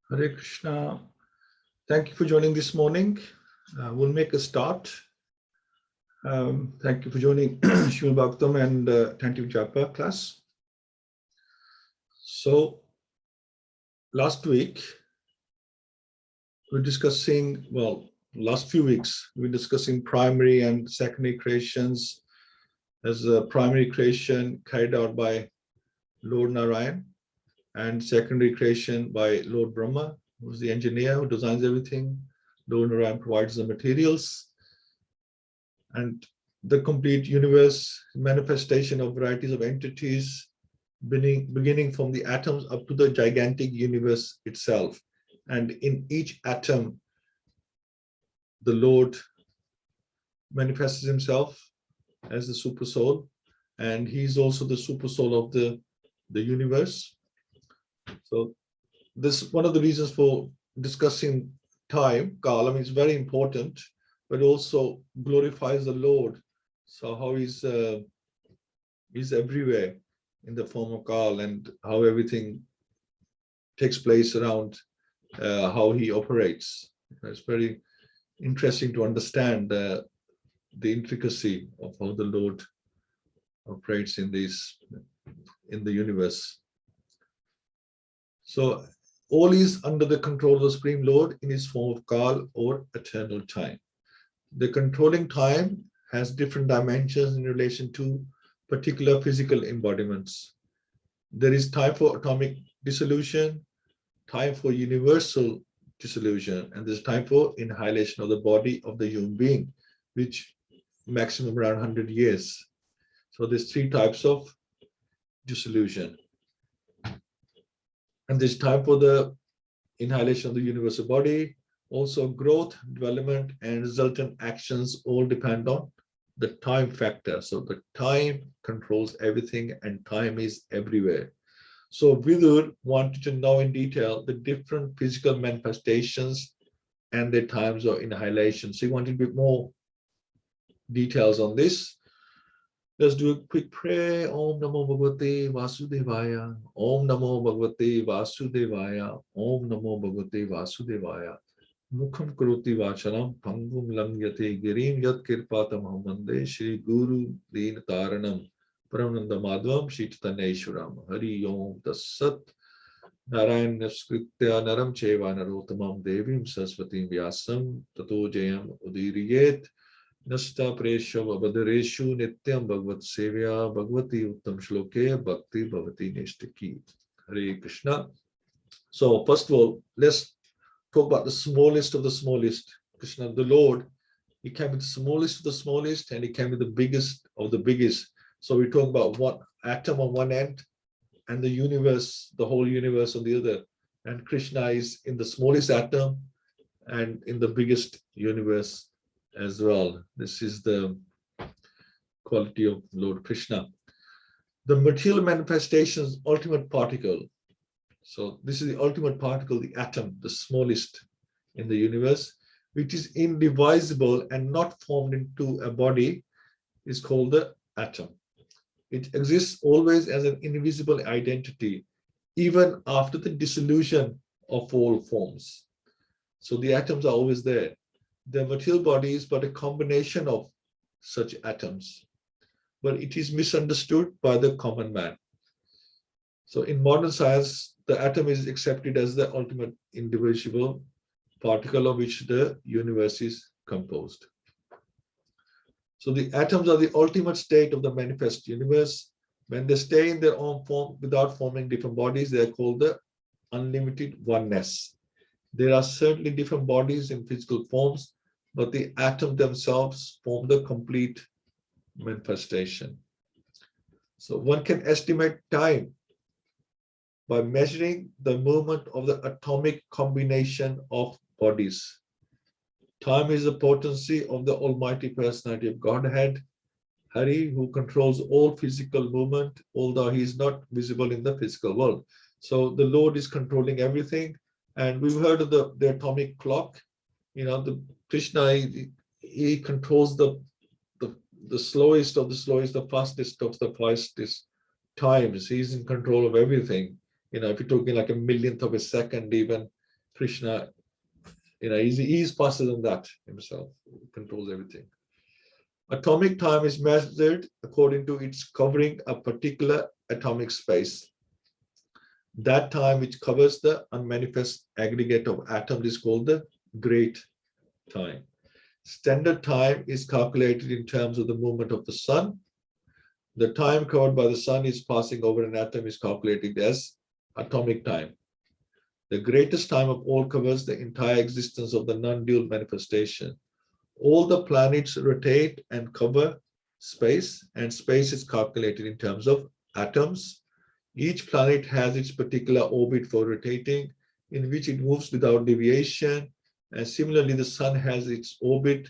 Hare Krishna. Thank you for joining this morning. We'll make a start. Thank you for joining Srimad Bhagavatam and Attentive Japa class. So, last week, we're discussing, last few weeks, we're discussing primary and secondary creations as a primary creation carried out by Lord Narayan and secondary creation by Lord Brahma, who's the engineer who designs everything. Lord Narayan provides the materials, and the complete universe, manifestation of varieties of entities, beginning from the atoms up to the gigantic universe itself. And in each atom, the Lord manifests himself as the super soul, and he's also the super soul of the universe. So this one of the reasons for discussing time, Kala, is very important, but also glorifies the Lord. So how he's everywhere in the form of Kal, and how everything takes place around how he operates. It's very interesting to understand the intricacy of how the Lord operates in the universe. So all is under the control of the Supreme Lord in his form of Kal or eternal time. The controlling time has different dimensions in relation to particular physical embodiments. There is time for atomic dissolution, time for universal dissolution, and there's time for annihilation of the body of the human being, which maximum around 100 years. So there's three types of dissolution. And there's time for the annihilation of the universal body. Also, growth, development, and resultant actions all depend on the time factor. So the time controls everything, and time is everywhere. So Vidur wanted to know in detail the different physical manifestations and their times of annihilation. So he wanted a bit more details on this. Let's do a quick prayer. Om Namo Bhagavate Vasudevaya. Om Namo Bhagavate Vasudevaya. Om Namo Bhagavate Vasudevaya. Mukham Karoti Vachalam Pangum Langyate Girim Yat Kirpatam Hamande Shri Guru Deen Taranam Parananda Madhvam Shri Chaitanyeshwaram. Hari Om Tassat. Narayan Skritya Naram Cheva Narotamam Devim Saraswatim Vyasam Tato Jayam Udiriyet. Nasta Presha Vabadareshu Nityam Bhagavat Sevya Bhagavati Uttam Shloke Bhakti Bhavati Nishtaki. Hare Krishna. So first of all, let's talk about the smallest of the smallest. Krishna, the Lord, he came with the smallest of the smallest, and he came with the biggest of the biggest. So we talk about one atom on one end and the universe, the whole universe on the other. And Krishna is in the smallest atom and in the biggest universe as well. This is the quality of Lord Krishna. The material manifestations, ultimate particle. So this is the ultimate particle, the atom, the smallest in the universe, which is indivisible and not formed into a body, is called the atom. It exists always as an invisible identity, even after the dissolution of all forms. So the atoms are always there. The material body is but a combination of such atoms, but it is misunderstood by the common man. So in modern science, the atom is accepted as the ultimate indivisible particle of which the universe is composed. So the atoms are the ultimate state of the manifest universe. When they stay in their own form without forming different bodies, they are called the unlimited oneness. There are certainly different bodies in physical forms, but the atoms themselves form the complete manifestation. So one can estimate time by measuring the movement of the atomic combination of bodies. Time is the potency of the Almighty Personality of Godhead, Hari, who controls all physical movement, although he is not visible in the physical world. So the Lord is controlling everything. And we've heard of the atomic clock. The Krishna, he controls the slowest of the slowest, the fastest of the fastest times. He's in control of everything. If you're talking like a millionth of a second, even Krishna, he's faster than that himself. He controls everything. Atomic time is measured according to its covering a particular atomic space. That time which covers the unmanifest aggregate of atoms is called the great time. Standard time is calculated in terms of the movement of the sun. The time covered by the sun is passing over an atom is calculated as atomic time. The greatest time of all covers the entire existence of the non-dual manifestation. All the planets rotate and cover space, and space is calculated in terms of atoms. Each planet has its particular orbit for rotating, in which it moves without deviation. And similarly, the sun has its orbit,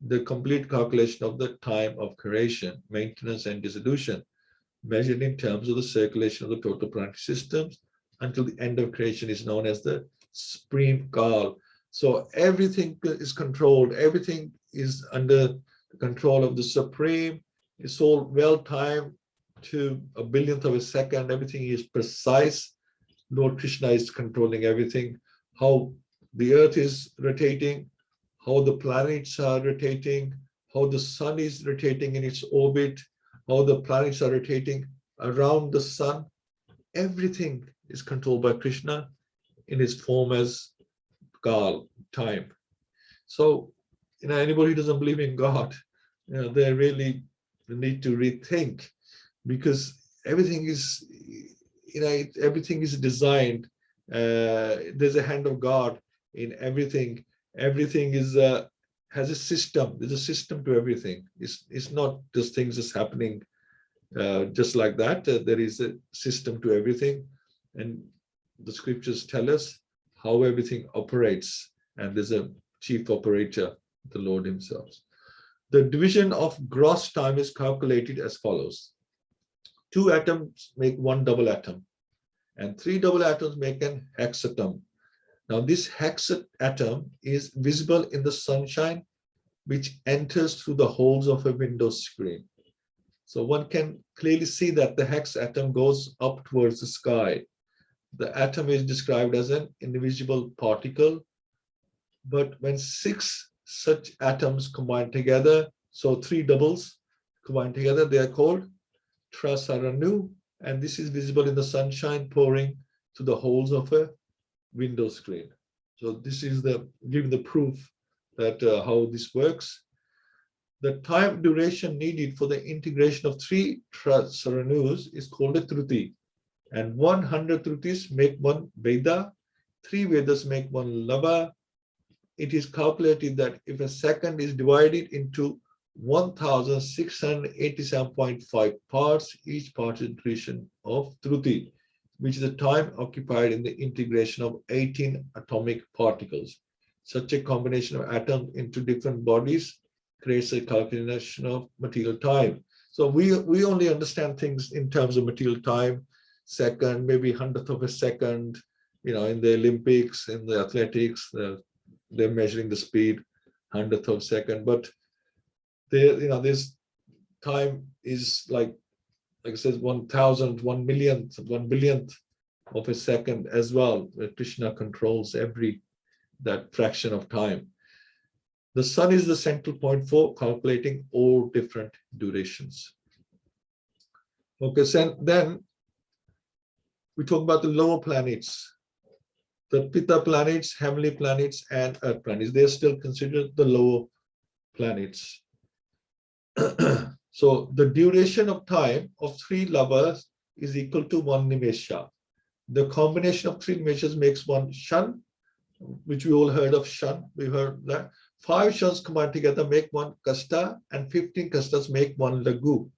the complete calculation of the time of creation, maintenance, and dissolution, measured in terms of the circulation of the total planetary systems until the end of creation is known as the supreme Kal. So everything is controlled, everything is under the control of the Supreme. It's all well timed to a billionth of a second. Everything is precise. Lord Krishna is controlling everything. How the earth is rotating, how the planets are rotating, how the sun is rotating in its orbit, how the planets are rotating around the sun. Everything is controlled by Krishna in his form as Kal, time. So, anybody who doesn't believe in God, they really need to rethink, because everything is, everything is designed. There's a hand of God in everything. Everything is has a system. There's a system to everything. It's not just things just happening just like that. There is a system to everything, and the scriptures tell us how everything operates, and there's a chief operator, the Lord himself. The division of gross time is calculated as follows. 2 atoms make 1 double atom, and 3 double atoms make an hexatom. Now this hexatom is visible in the sunshine, which enters through the holes of a window screen. So one can clearly see that the hexatom goes up towards the sky. The atom is described as an indivisible particle, but when 6 such atoms combine together, so 3 doubles combine together, they are called Trasaranu, and this is visible in the sunshine pouring to the holes of a window screen. So this is giving the proof that how this works. The time duration needed for the integration of 3 Trasaranus is called a Truti. And 100 Trutis make 1 Veda, 3 Vedas make 1 Lava. It is calculated that if a second is divided into 1,687.5 parts, each part is duration of Truti, which is the time occupied in the integration of 18 atomic particles. Such a combination of atoms into different bodies creates a calculation of material time. So we only understand things in terms of material time, second, maybe 100th of a second, in the Olympics, in the athletics, they're measuring the speed, 100th of a second, but this time is like I said, 1,000, 1 millionth, 1 billionth of a second as well, where Krishna controls that fraction of time. The sun is the central point for calculating all different durations. Okay, so then We talk about the lower planets, the Pitta planets, heavenly planets, and earth planets. They are still considered the lower planets. So the duration of time of 3 lovers is equal to 1 nimesha. The combination of 3 nimeshas makes 1 shan, which we all heard of shan. We heard that 5 shans combined together make 1 kasta, and 15 kastas make 1 lagu.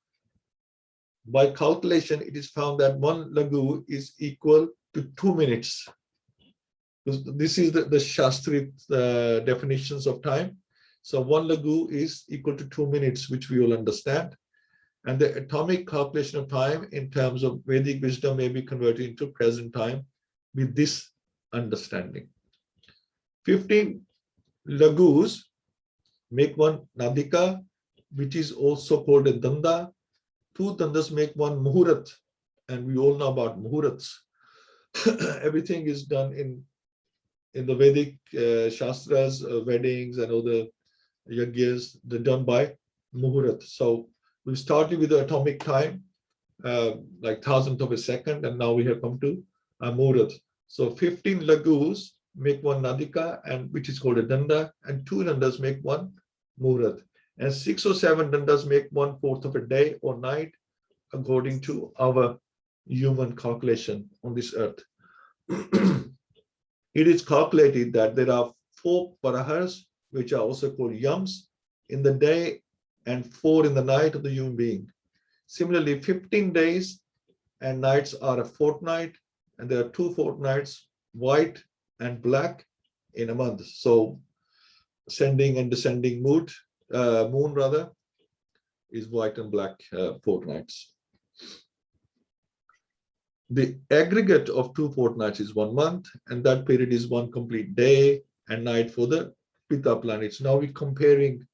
By calculation, it is found that 1 lagu is equal to 2 minutes. This is the Shastri definitions of time. So 1 lagu is equal to 2 minutes, which we all understand. And the atomic calculation of time in terms of Vedic wisdom may be converted into present time with this understanding. 15 lagus make 1 nadika, which is also called a danda. 2 dandas make 1 muhurat, and we all know about muhurats. Everything is done in the Vedic Shastras, weddings and other yagyas, they're done by muhurat. So we started with the atomic time, like thousandth of a second, and now we have come to a muhurat. So 15 lagus make 1 nadika, and which is called a danda, and 2 dandas make 1 muhurat. And 6 or 7 dandas make 1/4 of a day or night, according to our human calculation on this earth. It is calculated that there are 4 parahars, which are also called yams, in the day and 4 in the night of the human being. Similarly, 15 days and nights are a fortnight, and there are 2 fortnights, white and black, in a month. So ascending and descending moon rather, is white and black fortnights. The aggregate of 2 fortnights is 1 month, and that period is 1 complete day and night for the Pitta planets. Now we're comparing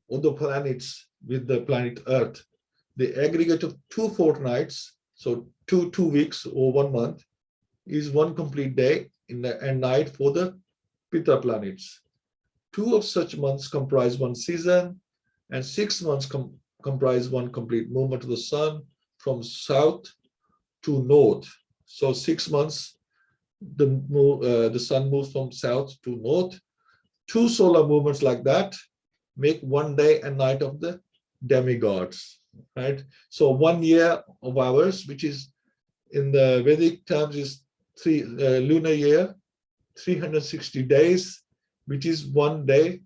all the planets with the planet Earth. The aggregate of 2 fortnights, so two weeks or 1 month, is 1 complete day and night for the Pitta planets. 2 of such months comprise 1 season, and 6 months comprise 1 complete movement of the sun from south to north. So 6 months, the sun moves from south to north. 2 solar movements like that make 1 day and night of the demigods, right? So 1 year of ours, which is in the Vedic terms is lunar year, 360 days, which is 1 day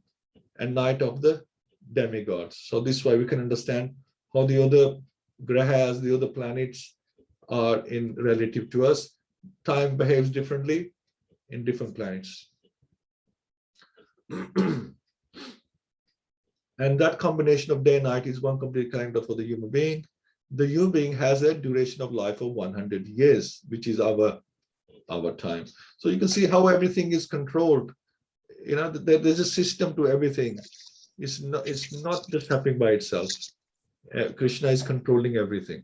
and night of the demigods. So this way we can understand how the other grahas, the other planets are in relative to us. Time behaves differently in different planets. And that combination of day and night is 1 complete calendar for the human being. The human being has a duration of life of 100 years, which is our time. So you can see how everything is controlled. You know, there's a system to everything. It's not just happening by itself. Krishna is controlling everything.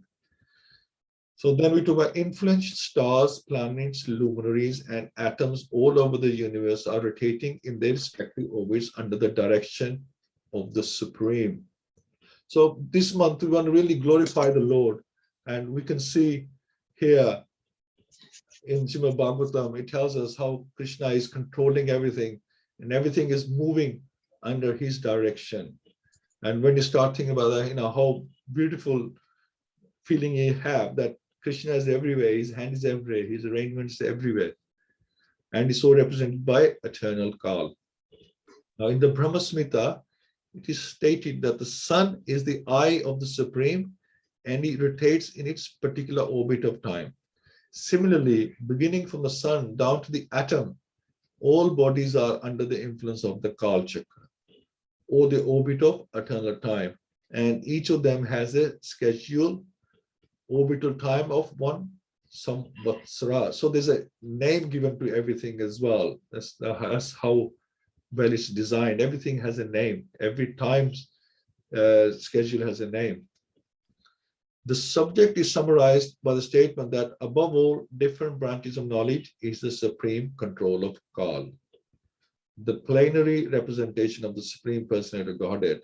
So then we talk about influential stars, planets, luminaries, and atoms all over the universe are rotating in their respective orbits under the direction of the Supreme. So this month we want to really glorify the Lord, and we can see here in Srimad Bhagavatam, it tells us how Krishna is controlling everything, and everything is moving under his direction. And when you start thinking about that, you know, how beautiful feeling you have that Krishna is everywhere, his hand is everywhere, his arrangements everywhere. And is so represented by eternal Kal. Now in the Brahma Smita, it is stated that the sun is the eye of the Supreme, and it rotates in its particular orbit of time. Similarly, beginning from the sun down to the atom, all bodies are under the influence of the Kal Chakra, or the orbit of eternal time. And each of them has a scheduled orbital time of 1 samvatsara. So there's a name given to everything as well. That's how well it's designed. Everything has a name. Every time's schedule has a name. The subject is summarized by the statement that above all different branches of knowledge is the supreme control of Kal, the plenary representation of the Supreme Personality of Godhead.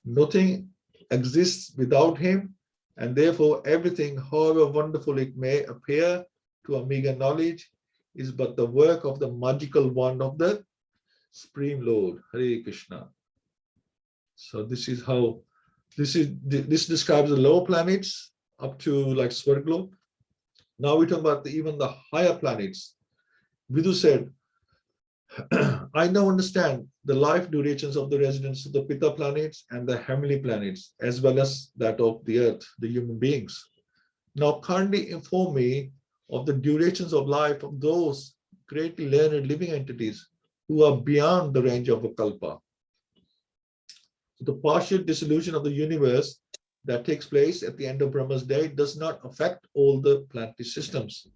Nothing exists without him, and therefore everything, however wonderful it may appear to Amiga knowledge is but the work of the magical wand of the Supreme Lord. Hare Krishna. So this is how this describes the lower planets up to like Swarglobe. Now we talk about even the higher planets. Vidu said, I now understand the life durations of the residents of the Pitta planets and the heavenly planets, as well as that of the earth, the human beings. Now kindly inform me of the durations of life of those greatly learned living entities who are beyond the range of a kalpa. The partial dissolution of the universe that takes place at the end of Brahma's day does not affect all the planetary systems.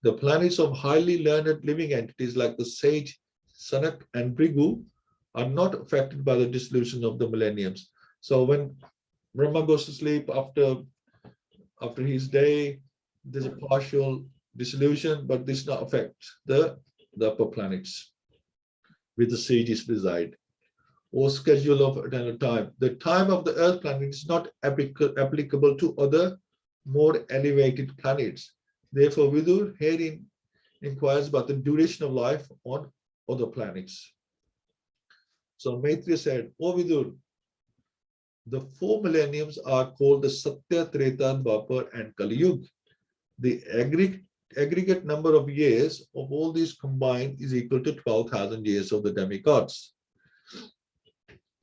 The planets of highly learned living entities like the sage, Sanak, and Brigu are not affected by the dissolution of the millenniums. So when Brahma goes to sleep after his day, there's a partial dissolution, but this does not affect the upper planets where the sages reside, or schedule of eternal time. The time of the earth planet is not applicable to other more elevated planets. Therefore, Vidur herein inquires about the duration of life on other planets. So Maitreya said, O Vidur, the 4 millenniums are called the Satya, Treta, Dwapar, and Kali Yuga. The aggregate number of years of all these combined is equal to 12,000 years of the demigods.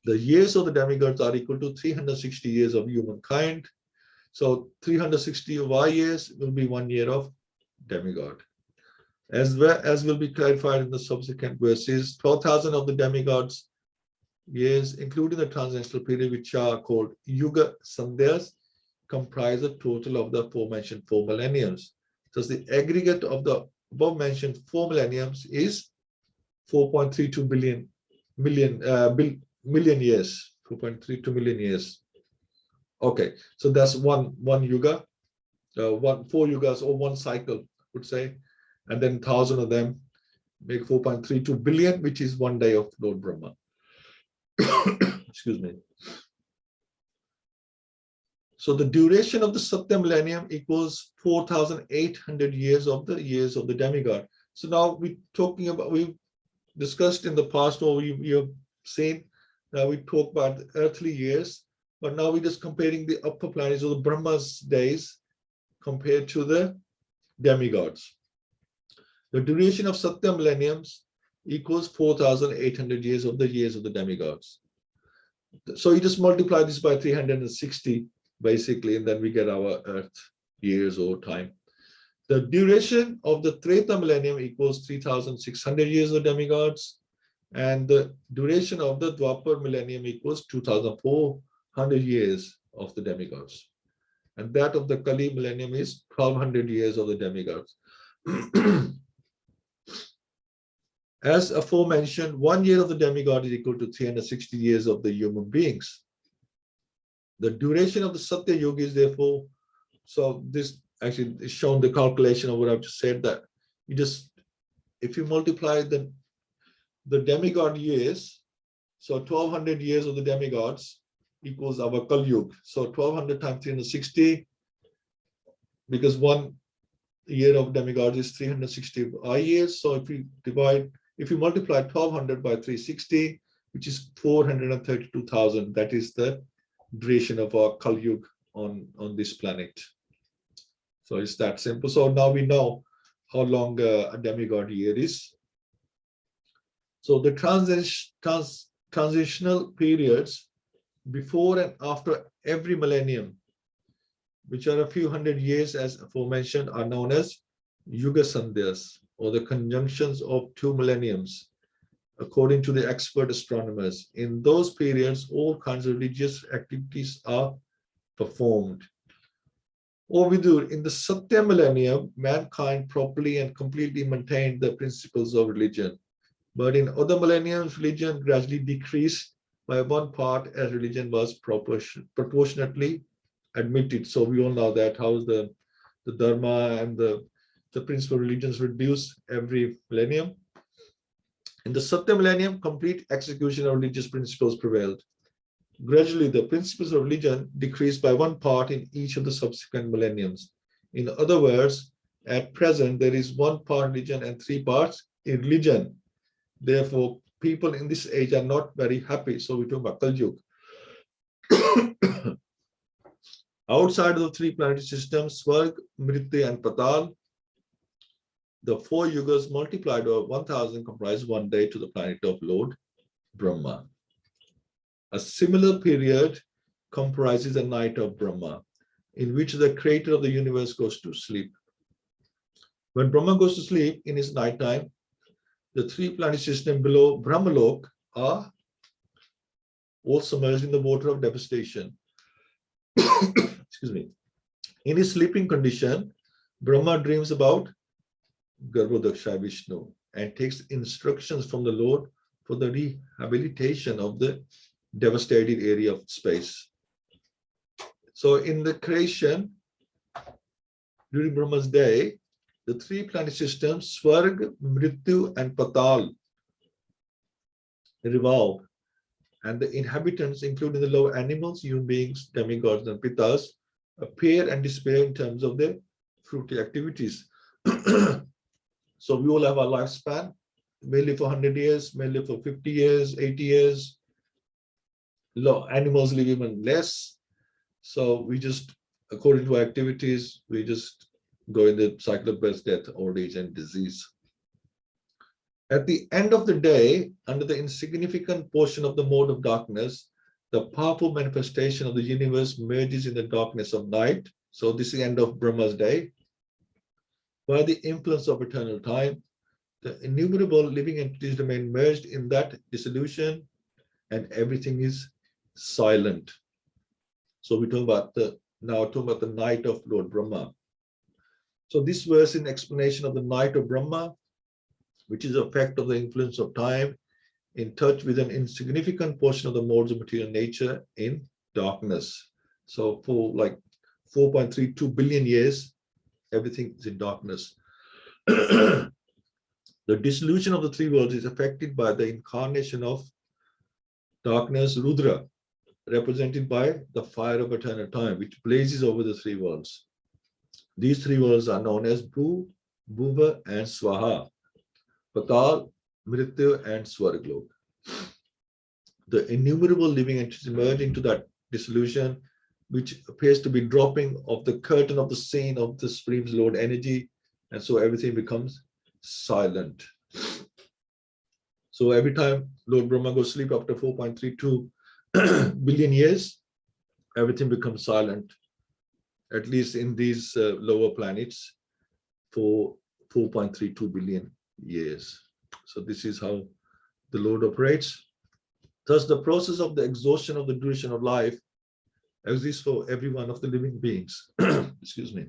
The years of the demigods are equal to 360 years of humankind. So 360 of our years will be 1 year of demigod. As well as will be clarified in the subsequent verses, 12,000 of the demigods years, including the transitional period, which are called Yuga Sandhyas, comprise a total of the aforementioned 4 millenniums. Thus, the aggregate of the above mentioned 4 millenniums is 4.32 million years. 4.32 million years. Okay, so that's one yuga, 4 yugas or one cycle, I would say, and then 1,000 of them make 4.32 billion, which is 1 day of Lord Brahma. Excuse me. So the duration of the Satya millennium equals 4,800 years of the demigod. So now we're talking about, we've discussed in the past, or you have seen, now we talk about the earthly years, but now we're just comparing the upper planets or the Brahma's days compared to the demigods. The duration of Satya millenniums equals 4,800 years of the demigods. So you just multiply this by 360 basically, and then we get our earth years or time. The duration of the Treta millennium equals 3,600 years of demigods, and the duration of the Dwapar millennium equals 2,400 years of the demigods. And that of the Kali millennium is 1,200 years of the demigods. As aforementioned, 1 year of the demigod is equal to 360 years of the human beings. The duration of the Satya Yuga is therefore, so this actually is shown the calculation of what I've just said, that you just, if you multiply the demigod years, so 1,200 years of the demigods equals our Kali Yuga. So 1,200 times 360, because 1 year of demigod is 360 years. So if you multiply 1,200 by 360, which is 432,000, that is the duration of our Kali Yuga on this planet. So it's that simple. So now we know how long a demigod year is. So the transitional periods before and after every millennium, which are a few hundred years as aforementioned, are known as Yuga Sandhyas, or the conjunctions of 2 millenniums, according to the expert astronomers. In those periods, all kinds of religious activities are performed. O Vidur, in the Satya millennium, mankind properly and completely maintained the principles of religion. But in other millenniums, religion gradually decreased by 1 part as religion was proportionately admitted. So we all know that how the Dharma and the principal religions reduce every millennium. In the Satya millennium, complete execution of religious principles prevailed. Gradually, the principles of religion decreased by 1 part in each of the subsequent millenniums. In other words, At present, there is one part religion and three parts in religion. Therefore, people in this age are not very happy. So we talk about Kal Yuga. Outside of the three planetary systems, Swarg, Mrityu, and Patal, the four yugas multiplied over 1000 comprise one day to the planet of Lord Brahma. A similar period comprises a night of Brahma, in which the creator of the universe goes to sleep. When Brahma goes to sleep in his nighttime, the three planetary systems below Brahmalok are all submerged in the water of devastation. Excuse me. In his sleeping condition, Brahma dreams about Garbhodaksha Vishnu and takes instructions from the Lord for the rehabilitation of the devastated area of space. So in the creation, during Brahma's day, the three planet systems, Swarg, Mrityu, and Patal, revolve, and the inhabitants, including the lower animals, human beings, demigods, and pitas, appear and disappear in terms of their fruitive activities. So we all have our lifespan, may live for 100 years, may live for 50 years, 80 years. Animals live even less. So we just, according to our activities, we just go in the cycle of birth, death, old age, and disease. At the end of the day, under the insignificant portion of the mode of darkness, the powerful manifestation of the universe merges in the darkness of night. So this is the end of Brahma's day. By the influence of eternal time, the innumerable living entities remain merged in that dissolution, and everything is silent. So we talk about now talking about the night of Lord Brahma. So this verse in explanation of the night of Brahma, which is the effect of the influence of time, in touch with an insignificant portion of the modes of material nature in darkness. So for like 4.32 billion years, everything is in darkness. The dissolution of the three worlds is affected by the incarnation of darkness, Rudra, represented by the fire of eternal time, which blazes over the three worlds. These three worlds are known as Bhu, Bhuva, and Swaha, Patal, Mrityu, and Swarglok. The innumerable living entities emerge into that dissolution, which appears to be dropping of the curtain of the scene of the Supreme Lord energy, and so everything becomes silent. So every time Lord Brahma goes to sleep after 4.32 billion years, everything becomes silent, at least in these lower planets, for 4.32 billion years. So this is how the Lord operates. Thus, the process of the exhaustion of the duration of life exists for every one of the living beings. Excuse me.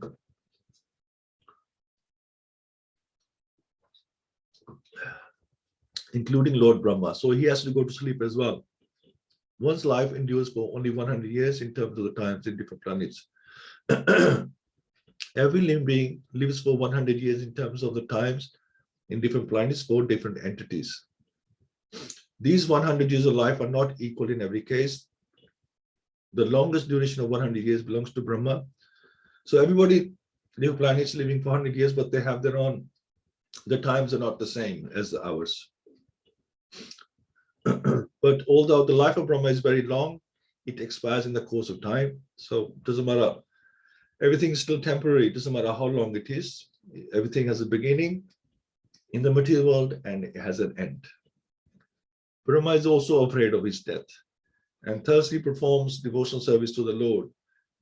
Including Lord Brahma. So he has to go to sleep as well. One's life endures for only 100 years in terms of the times in different planets. Every living being lives for 100 years in terms of the times in different planets for different entities. These 100 years of life are not equal in every case. The longest duration of 100 years belongs to Brahma. So everybody, new planets living for 100 years, but they have their own, the times are not the same as ours. But although the life of Brahma is very long, it expires in the course of time. So it doesn't matter. Everything is still temporary. It doesn't matter how long it is. Everything has a beginning in the material world and it has an end. Brahma is also afraid of his death, and thus he performs devotional service to the Lord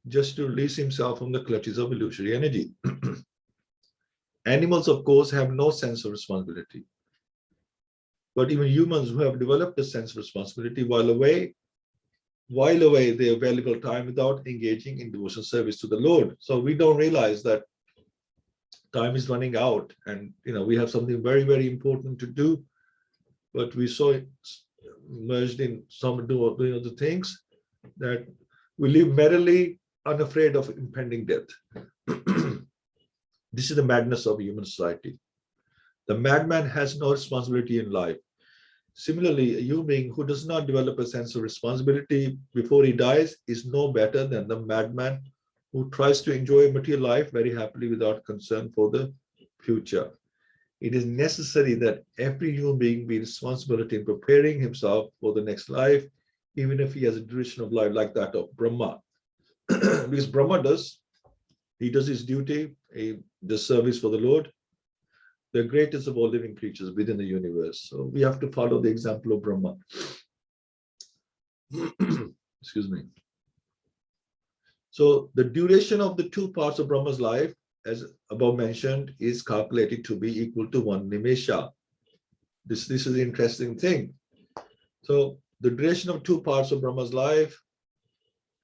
just to release himself from the clutches of illusory energy. Animals, of course, have no sense of responsibility. But even humans who have developed a sense of responsibility while away their valuable time without engaging in devotional service to the Lord. So we don't realize that time is running out, and we have something very, very important to do, but we so merged in some doing other things that we live merrily, unafraid of impending death. This is the madness of human society. The madman has no responsibility in life. Similarly, a human being who does not develop a sense of responsibility before he dies is no better than the madman who tries to enjoy material life very happily without concern for the future. It is necessary that every human being be responsible in preparing himself for the next life, even if he has a duration of life like that of Brahma. Because Brahma does his duty, he does service for the Lord, the greatest of all living creatures within the universe. So we have to follow the example of Brahma. Excuse me. So the duration of the two parts of Brahma's life, as above mentioned, is calculated to be equal to 1 nimesha. This is the interesting thing. So the duration of two parts of Brahma's life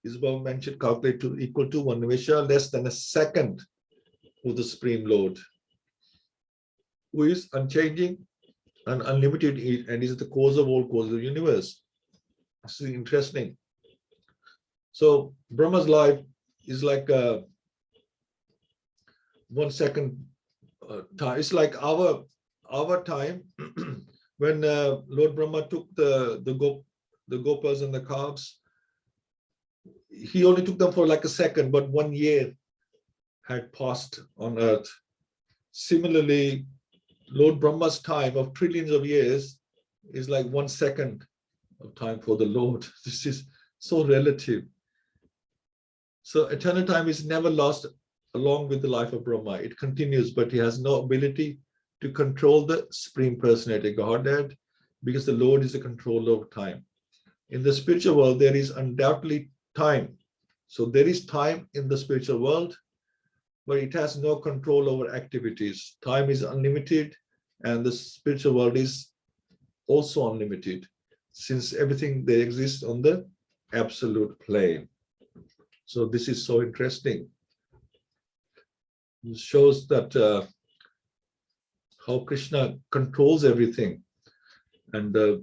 is above mentioned, calculated to equal to 1 nimesha, less than a second for the Supreme Lord, who is unchanging and unlimited and is the cause of all causes of the universe. This is interesting. So Brahma's life is like 1 second time. It's like our time when Lord Brahma took the gopas and the calves. He only took them for like a second, but 1 year had passed on earth. Similarly, Lord Brahma's time of trillions of years is like 1 second of time for the Lord. This is so relative. So eternal time is never lost along with the life of Brahma. It continues, but he has no ability to control the Supreme Personality Godhead, because the Lord is the controller of time. In the spiritual world, there is undoubtedly time. So there is time in the spiritual world, but it has no control over activities. Time is unlimited, and the spiritual world is also unlimited, since everything there exists on the absolute plane. So this is so interesting. It shows that how Krishna controls everything. And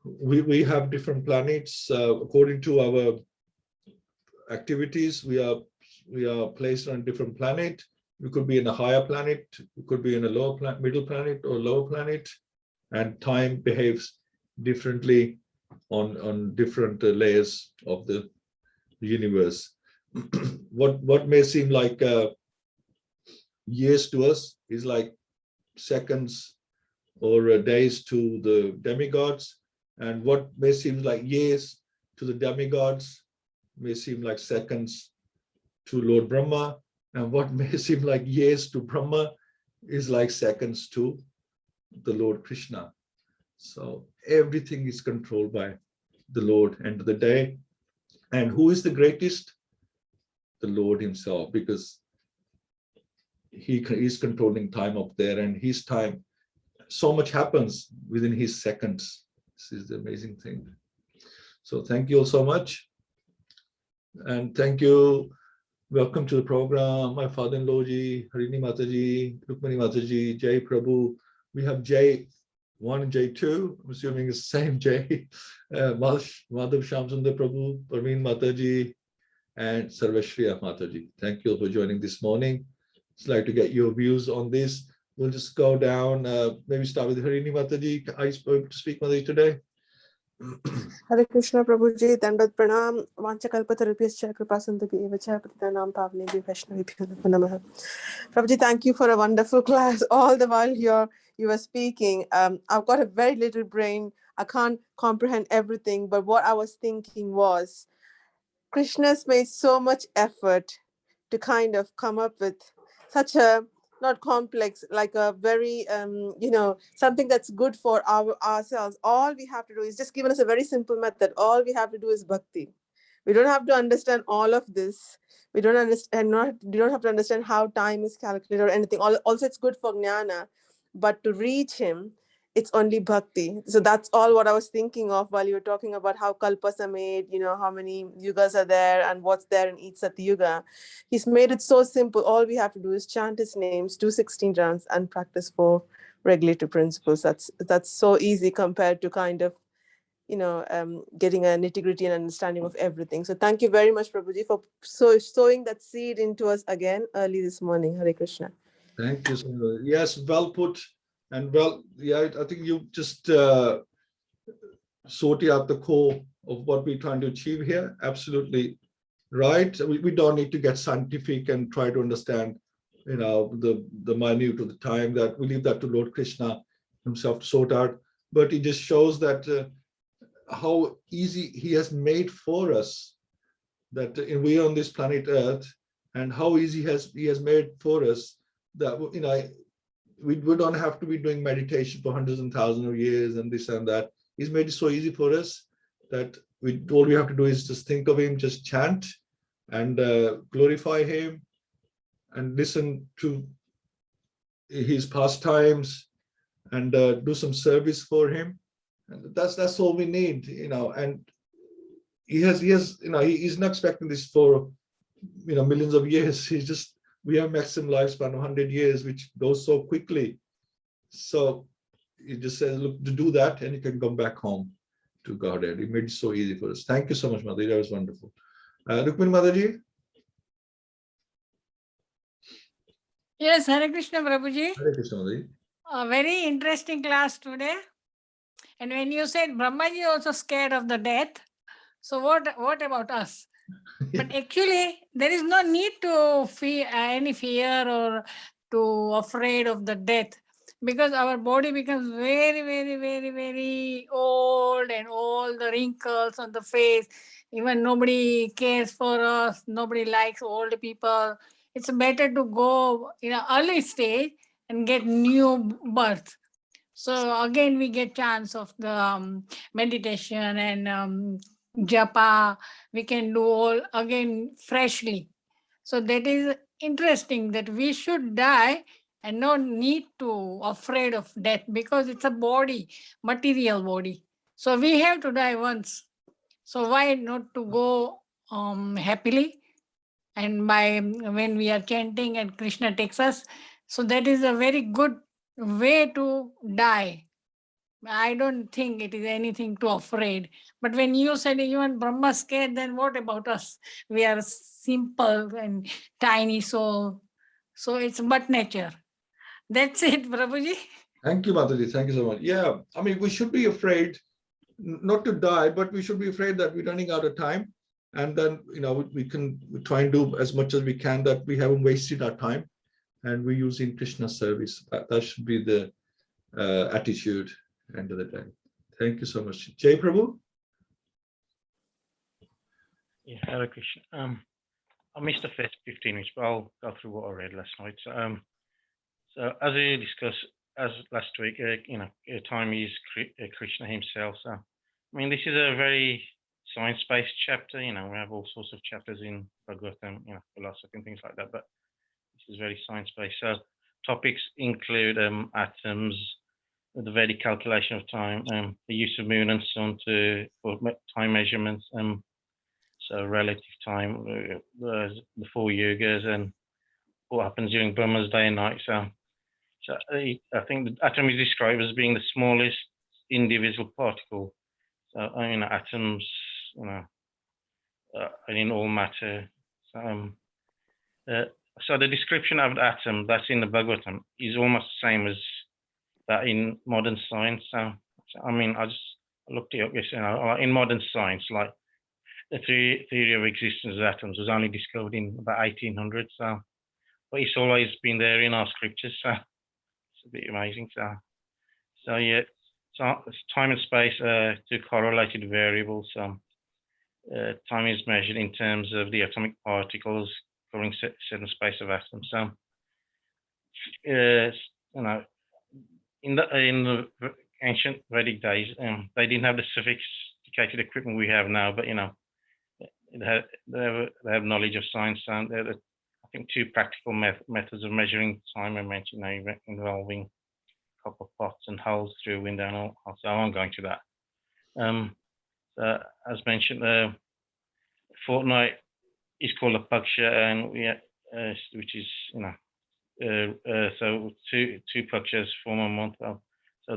we have different planets according to our activities. We are placed on a different planet. We could be in a higher planet, we could be in a lower planet, middle planet, or lower planet, and time behaves differently on different layers of the universe. What may seem like years to us is like seconds or days to the demigods, and what may seem like years to the demigods may seem like seconds to Lord Brahma, and what may seem like years to Brahma is like seconds to the Lord Krishna. So everything is controlled by the Lord end of the day. And who is the greatest? The Lord himself, because he is controlling time up there, and his time, so much happens within his seconds. This is the amazing thing. So thank you all so much. And thank you. Welcome to the program, my father-in-law ji, Harini Mataji, Rukmani Mataji, Jai Prabhu. We have J1 and J2, I'm assuming it's the same J. Madhav Shamsundar Prabhu, Parveen Mataji, and Sarvashriya Mataji. Thank you all for joining this morning. I'd like to get your views on this. We'll just go down, maybe start with Harini Mataji. Are you able to speak Mataji today? Hare Krishna Prabhuji, Dandat Pranam, Vanchakalpatarupyascha Kripasandhabhi Evacha Patitanam Pavnebhyo Vaishnavibhyo Namo Namaha. Prabhuji, thank you for a wonderful class. All the while you were speaking, I've got a very little brain. I can't comprehend everything, but what I was thinking was, Krishna's made so much effort to kind of come up with such a, not complex, like a very, something that's good for ourselves. All we have to do is just given us a very simple method. All we have to do is bhakti. We don't have to understand all of this. We don't understand, you don't have to understand how time is calculated or anything. Also, it's good for jnana, but to reach him, it's only bhakti. So that's all what I was thinking of while you were talking about how kalpas are made, how many yugas are there and what's there in each Satyuga. He's made it so simple. All we have to do is chant his names, do 16 rounds, and practice 4 regulative principles. That's so easy compared to kind of, getting a nitty-gritty and understanding of everything. So thank you very much, Prabhuji, for sowing that seed into us again early this morning. Hare Krishna. Thank you so much. Yes, well put. And well, yeah, I think you just sorted out the core of what we're trying to achieve here. Absolutely right? We don't need to get scientific and try to understand, the minute of the time. That we leave that to Lord Krishna himself to sort out. But it just shows that how easy he has made for us, that we are on this planet Earth, and how easy he has made for us that we don't have to be doing meditation for hundreds and thousands of years and this and that. He's made it so easy for us that all we have to do is just think of him, just chant and glorify him and listen to his pastimes and do some service for him. And that's all we need, and he's not expecting this for millions of years. We have maximum lifespan of 100 years, which goes so quickly. So he just says, look, to do that, and you can come back home to Godhead. He made it so easy for us. Thank you so much, Mother. That was wonderful. Rukmini Mataji. Yes, Hare Krishna, Prabhuji. Hare Krishna, Mataji. A very interesting class today. And when you said Brahmaji also scared of the death, so what about us? But actually, there is no need to fear any fear or to afraid of the death, because our body becomes very, very, very, very old, and all the wrinkles on the face. Even nobody cares for us. Nobody likes old people. It's better to go in an early stage and get new birth. So again, we get chance of the meditation and japa. We can do all again freshly. So that is interesting, that we should die and no need to afraid of death, because it's a body, material body. So we have to die once. So why not to go happily? And when we are chanting and Krishna takes us, so that is a very good way to die. I don't think it is anything to afraid. But when you said even Brahma scared, then what about us? We are simple and tiny soul. So it's but nature. That's it, Prabhuji. Thank you, Mataji. Thank you so much. Yeah, I mean, we should be afraid not to die, but we should be afraid that we're running out of time. And then, we can try and do as much as we can, that we haven't wasted our time and we're using Krishna's service. That should be the attitude end of the day. Thank you so much. Jay Prabhu? Yeah, Hare Krishna. I missed the first 15 minutes, but I'll go through what I read last night. So as we discussed as last week, time is Krishna himself. So, I mean, this is a very science-based chapter. We have all sorts of chapters in Bhagavad-Gita, philosophy and things like that, but this is very science-based. So topics include atoms, the Vedic calculation of time, the use of moon and sun for time measurements, so relative time, the 4 yugas, and what happens during Brahma's day and night. So I think the atom is described as being the smallest indivisible particle. So atoms, are in all matter. So the description of the atom that's in the Bhagavatam is almost the same as that in modern science. So I just looked it up yesterday. In modern science, like the theory of existence of atoms was only discovered in about 1800. So, but it's always been there in our scriptures. So it's a bit amazing. So yeah. So time and space are two correlated variables. Time is measured in terms of the atomic particles covering certain space of atoms. So, in the ancient Vedic days, they didn't have the sophisticated equipment we have now, but they have knowledge of science, and I think two practical methods of measuring time are mentioned, involving copper pots and holes through a window, and all. So I won't go into that. As mentioned, the fortnight is called a paksha, and which is so two pakshas form a month. So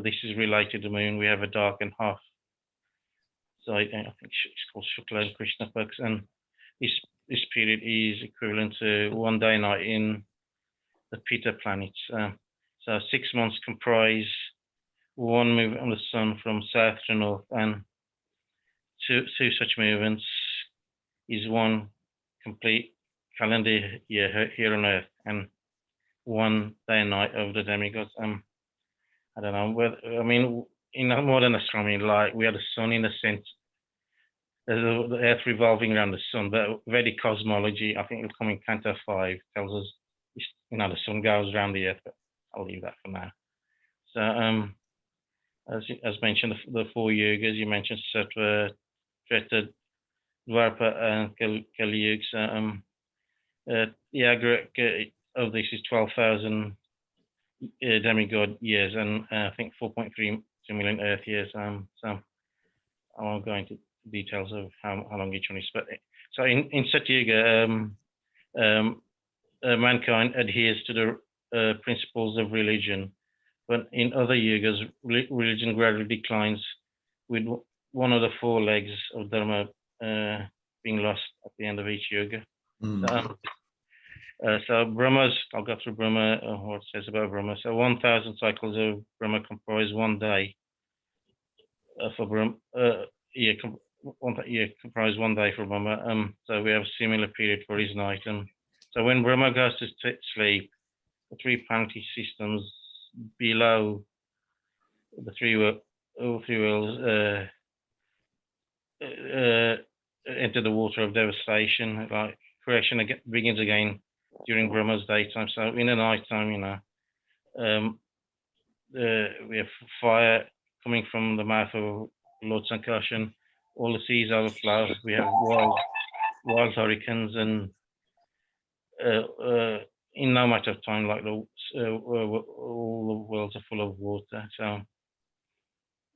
this is related to the moon. We have a dark and half. So I think it's called Shukla and Krishna paks, and this period is equivalent to 1 day and night in the Pitta planets. So 6 months comprise one movement of the sun from south to north, and two such movements is one complete calendar year here on Earth and one day and night of the demigods. I don't know whether, I mean, in modern astronomy, like we have the sun in a sense, there's the Earth revolving around the sun, but Vedic cosmology, I think it'll come in Canto 5, tells us, the sun goes around the Earth, but I'll leave that for now. So, as mentioned, the 4 yugas, you mentioned Sattva, Treta, Dwapara, and Kali Yuga. The aggregate of this is 12,000 demigod years, and I think 4.3 million Earth years. So I won't go into details of how long each one is. But so in Satyuga, mankind adheres to the principles of religion, but in other yugas, religion gradually declines, with one of the 4 legs of dharma being lost at the end of each yuga. So Brahmas, I'll go through Brahma, what it says about Brahma. So 1,000 cycles of Brahma comprise 1 day for Brahma. Comprise 1 day for Brahma. So we have a similar period for his night. So when Brahma goes to sleep, the 3 planetary systems below the 3 worlds enter the water of devastation. Like creation begins again during Brahma's daytime. So in the nighttime, we have fire coming from the mouth of Lord Sankarshan. All the seas overflow. We have wild hurricanes, and in no matter of time, like all the worlds are full of water. So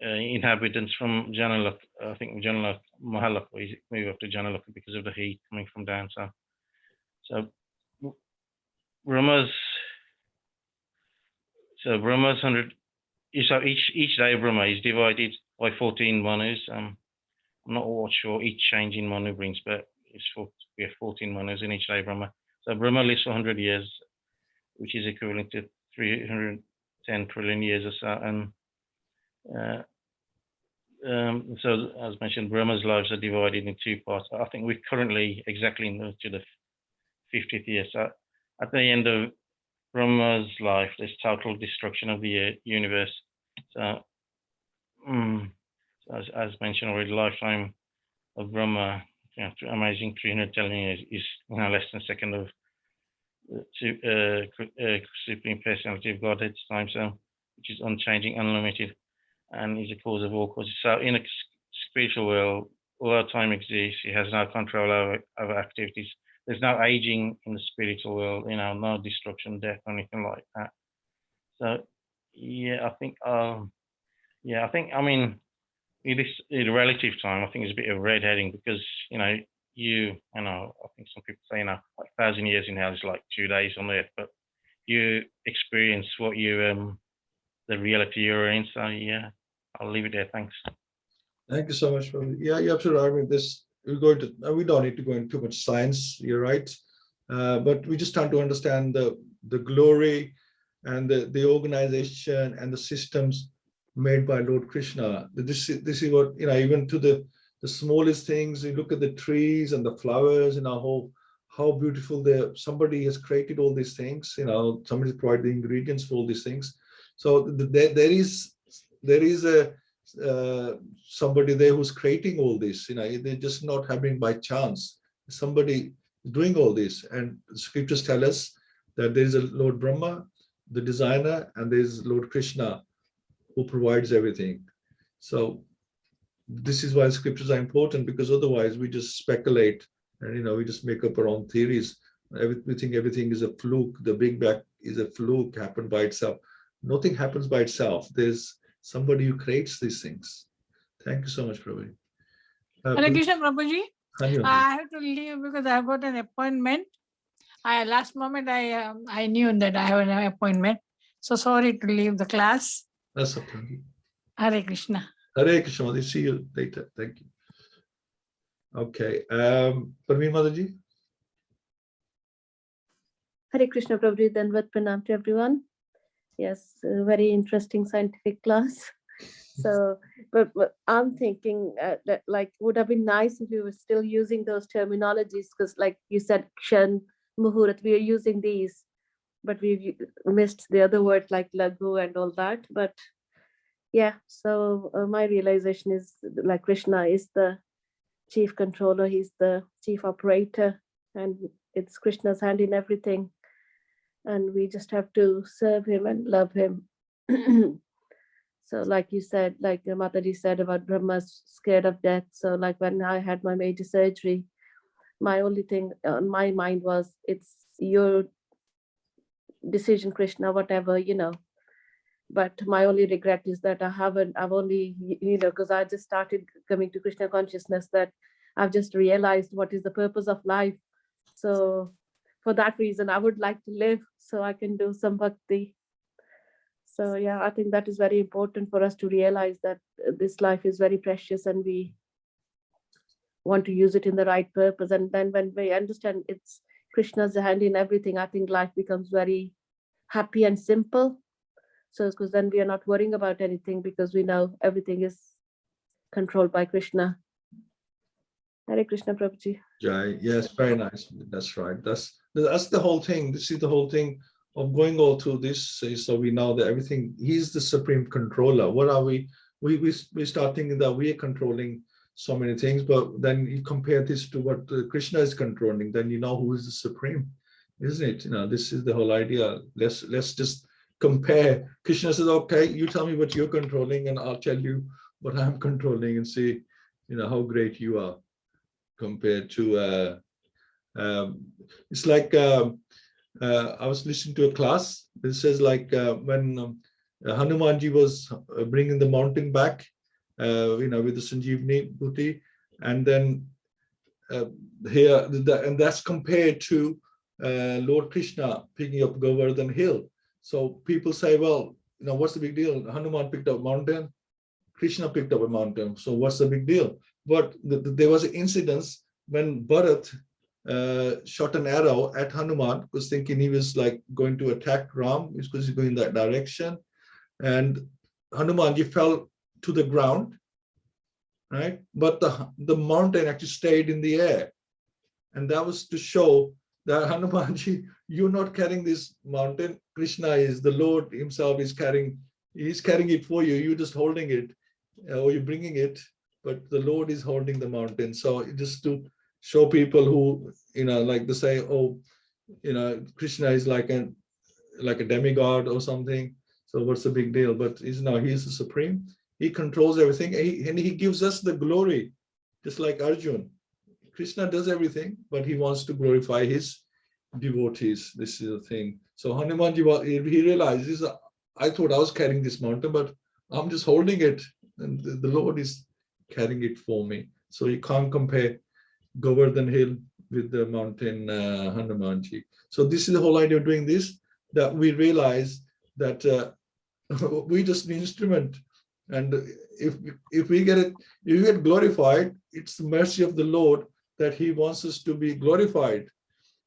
inhabitants from Janalok, I think Janalok, Mahalok, we move up to Janalok because of the heat coming from down. So Brahma's 100. So each day of Brahma is divided by 14 manus. I'm not all sure each change in manu brings, but we have 14 manus in each day of Brahma. So Brahma lives for 100 years, which is equivalent to 310 trillion years or so. And so, as mentioned, Brahma's lives are divided in 2 parts. I think we're currently exactly to the 50th year. So at the end of Brahma's life, there's total destruction of the universe. So, as mentioned already, the lifetime of Brahma, amazing 310 years, is less than a second of Supreme Personality of Godhead's time, so which is unchanging, unlimited, and is a cause of all causes. So in a spiritual world, although time exists, it has no control over activities. There's no aging in the spiritual world, no destruction, death, or anything like that. So I mean, it is in relative time, I think it's a bit of red herring, because I think some people say, like 1,000 years in hell is like 2 days on Earth, but you experience what the reality you're in. So yeah, I'll leave it there. Thanks. Thank you so much. Yeah, you're absolutely right. I mean, we don't need to go into too much science. You're right, but we just trying to understand the glory and the organization and the systems made by Lord Krishna. This is what, even to the smallest things. You look at the trees and the flowers, how beautiful somebody has created all these things. Somebody provided the ingredients for all these things. So there is a somebody there who's creating all this. They're just not happening by chance. Somebody doing all this, and the scriptures tell us that there is a Lord Brahma, the designer, and there is Lord Krishna, who provides everything. So this is why scriptures are important, because otherwise we just speculate and we just make up our own theories. We think everything is a fluke. The Big Bang is a fluke, happened by itself. Nothing happens by itself. There's somebody who creates these things. Thank you so much, Prabhu. Hare Krishna, Prabhuji. Hanji. I have to leave because I've got an appointment. Last moment I knew that I have an appointment. So sorry to leave the class. That's okay. Hare Krishna. Hare Krishna. We'll see you later. Thank you. Okay. Parveen Mataji. Hare Krishna, Prabhuji. Dandavat pranam to everyone. Yes, very interesting scientific class. So, but I'm thinking that like would have been nice if we were still using those terminologies, because like you said, Kshan, Muhurat, we are using these, but we've missed the other words like Lagu and all that. But yeah, so my realization is like Krishna is the chief controller, he's the chief operator, and it's Krishna's hand in everything. And we just have to serve him and love him. So like you said, like Mataji said about Brahma's scared of death. So like when I had my major surgery, my only thing on my mind was, it's your decision, Krishna, whatever, you know. But my only regret is that I've only, you know, because I just started coming to Krishna consciousness, that I've just realized what is the purpose of life. So for that reason, I would like to live so I can do some bhakti. So yeah, I think that is very important for us to realize that this life is very precious and we want to use it in the right purpose. And then when we understand it's Krishna's hand in everything, I think life becomes very happy and simple. So because then we are not worrying about anything, because we know everything is controlled by Krishna. Hare Krishna, Prabhuji. Jai. Yes, very nice. That's right. That's the whole thing. This is the whole thing of going all through this. So we know that everything, he's the supreme controller. What are we? We start thinking that we are controlling so many things, but then you compare this to what Krishna is controlling, then you know who is the supreme, isn't it? You know, this is the whole idea. Let's just compare. Krishna says, okay, you tell me what you're controlling and I'll tell you what I'm controlling, and see, you know, how great you are compared to it's like I was listening to a class. It says like when Hanumanji was bringing the mountain back, you know, with the Sanjeevani Bhuti, and then here, and that's compared to Lord Krishna picking up Govardhan Hill. So people say, well, you know, what's the big deal? Hanuman picked up a mountain, Krishna picked up a mountain. So what's the big deal? But there was an incident when Bharat shot an arrow at Hanuman, because thinking he was like going to attack Ram, because he's going in that direction. And Hanumanji fell to the ground, right? But the mountain actually stayed in the air. And that was to show that Hanumanji, you're not carrying this mountain. Krishna is, the Lord himself is carrying, he's carrying it for you. You're just holding it, or you're bringing it, but the Lord is holding the mountain. So just to show people who, you know, like they say, oh, you know, Krishna is like a demigod or something. So what's the big deal? But he's the supreme. He controls everything, and he gives us the glory, just like Arjun. Krishna does everything, but he wants to glorify his devotees. This is the thing. So Hanumanji, he realizes, I thought I was carrying this mountain, but I'm just holding it, and the Lord is carrying it for me. So you can't compare Govardhan Hill with the mountain Hanumanji. So this is the whole idea of doing this, that we realize that we just an instrument, and if we get glorified, it's the mercy of the Lord that he wants us to be glorified,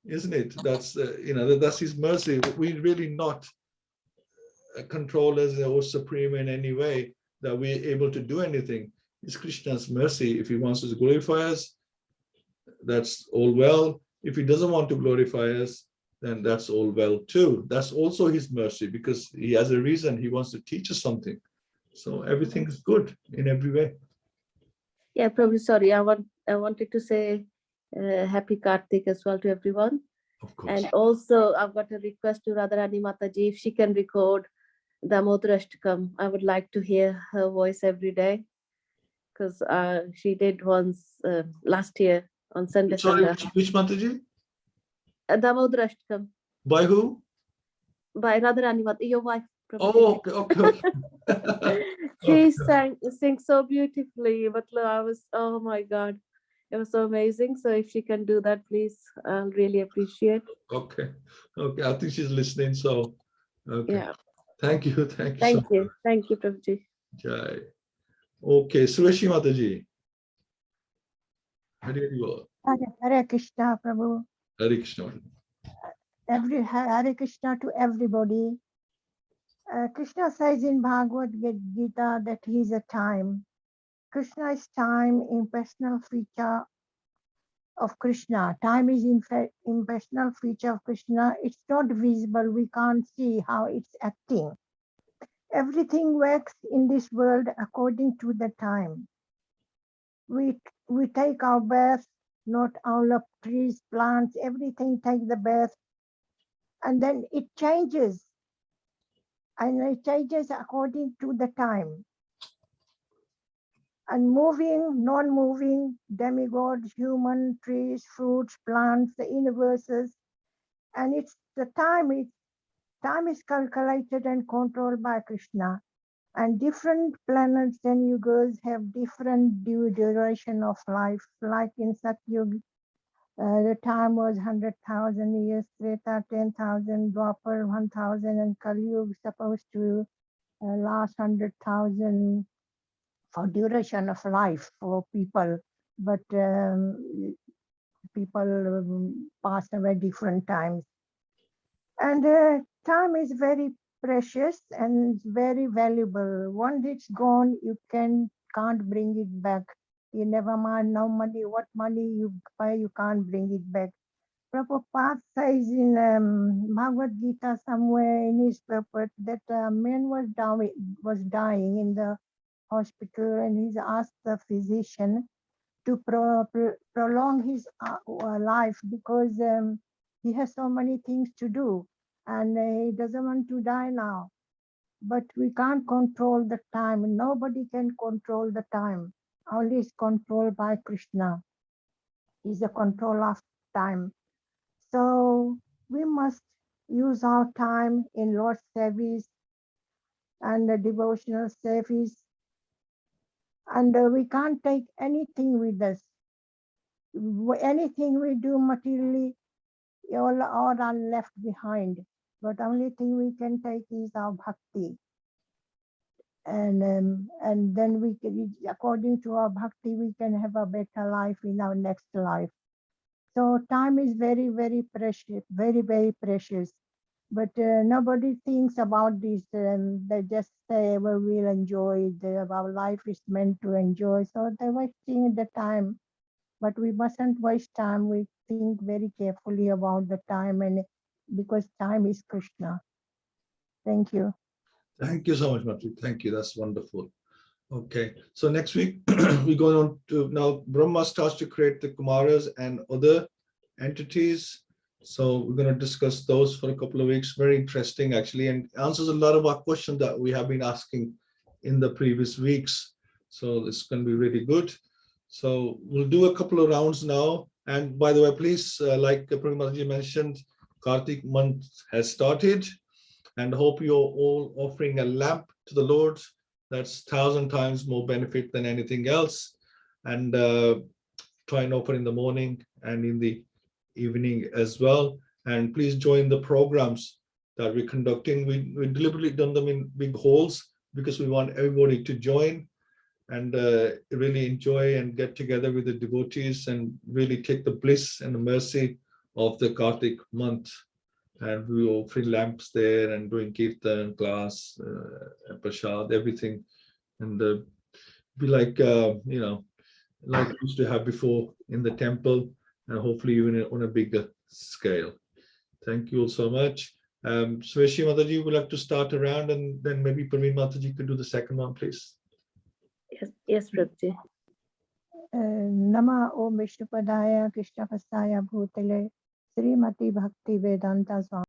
isn't it? That's you know, that's his mercy. We really not controllers or supreme in any way that we're able to do anything. It's Krishna's mercy. If he wants us to glorify us, that's all well. If he doesn't want to glorify us, then that's all well too. That's also his mercy, because he has a reason. He wants to teach us something. So everything is good in every way. Yeah, probably sorry. I wanted to say happy Kartik as well to everyone. Of course. And also I've got a request to Radharani Mataji, if she can record Damodar Ashtakam. I would like to hear her voice every day, because she did once last year on Sunday. Sorry, which Mataji? Damodar Ashtakam. By who? By Radharani Mataji, your wife. Oh, okay. She sings so beautifully, but I was, oh my God, it was so amazing. So if she can do that, please, I'll really appreciate. Okay. I think she's listening. So, okay. Yeah. Thank you. Thank you, Prabhuji. Jai. Okay, Sureshi Mataji. Hare Krishna, Prabhu. Hare Krishna. Hare Krishna to everybody. Krishna says in Bhagavad-Gita that he is a time. Krishna is time, impersonal feature of Krishna. Time is impersonal feature of Krishna. It's not visible. We can't see how it's acting. Everything works in this world according to the time. We take our birth, not all of trees, plants, everything take the birth, and then it changes. And it changes according to the time. And moving, non-moving, demigods, human, trees, fruits, plants, the universes, and it's the time is calculated and controlled by Krishna. And different planets and yugas have different duration of life. Like in Satyuga, the time was 100,000 years, Treta 10,000, Dwapar 1,000, and Kali Yuga supposed to last 100,000 for duration of life for people. But people pass away different times. And time is very precious and very valuable. Once it's gone, you can't bring it back. You never mind no money, what money you buy, you can't bring it back. Prabhupada says in Bhagavad-Gita somewhere in his purport that a man was dying in the hospital, and he's asked the physician to prolong his life because he has so many things to do, and he doesn't want to die now. But we can't control the time. Nobody can control the time. Only is controlled by Krishna. He's the control of time. So we must use our time in Lord's service and the devotional service. And we can't take anything with us. Anything we do materially, all are left behind. But only thing we can take is our bhakti. And then we can, according to our bhakti, we can have a better life in our next life. So time is very, very precious, very, very precious. But nobody thinks about this. They just say, well, we'll enjoy it. Our life is meant to enjoy. So they're wasting the time. But we mustn't waste time. We think very carefully about the time, and because time is Krishna. Thank you. Thank you so much, Matri. Thank you. That's wonderful. Okay, so next week we're going on to, now Brahma starts to create the Kumaras and other entities. So we're going to discuss those for a couple of weeks. Very interesting, actually, and answers a lot of our questions that we have been asking in the previous weeks. So it's going to be really good. So we'll do a couple of rounds now. And by the way, please, like Prabhupada mentioned, Kartik month has started, and hope you're all offering a lamp to the Lord. That's 1,000 times more benefit than anything else. And try and offer in the morning and in the evening as well. And please join the programs that we're conducting. We deliberately done them in big halls because we want everybody to join and really enjoy and get together with the devotees and really take the bliss and the mercy of the Kartik month. And we were offering lamps there and doing kirtan class, prasad, everything, and be like like we used to have before in the temple, and hopefully even on a bigger scale. Thank you all so much. Swashi Mataji would like to start around, and then maybe Praveen Mataji could do the second one, please. Yes, Prabhuji. Nama Om Vishnupadaya Krishna Pasaya Bhutale Srimati Bhakti Vedanta Swami.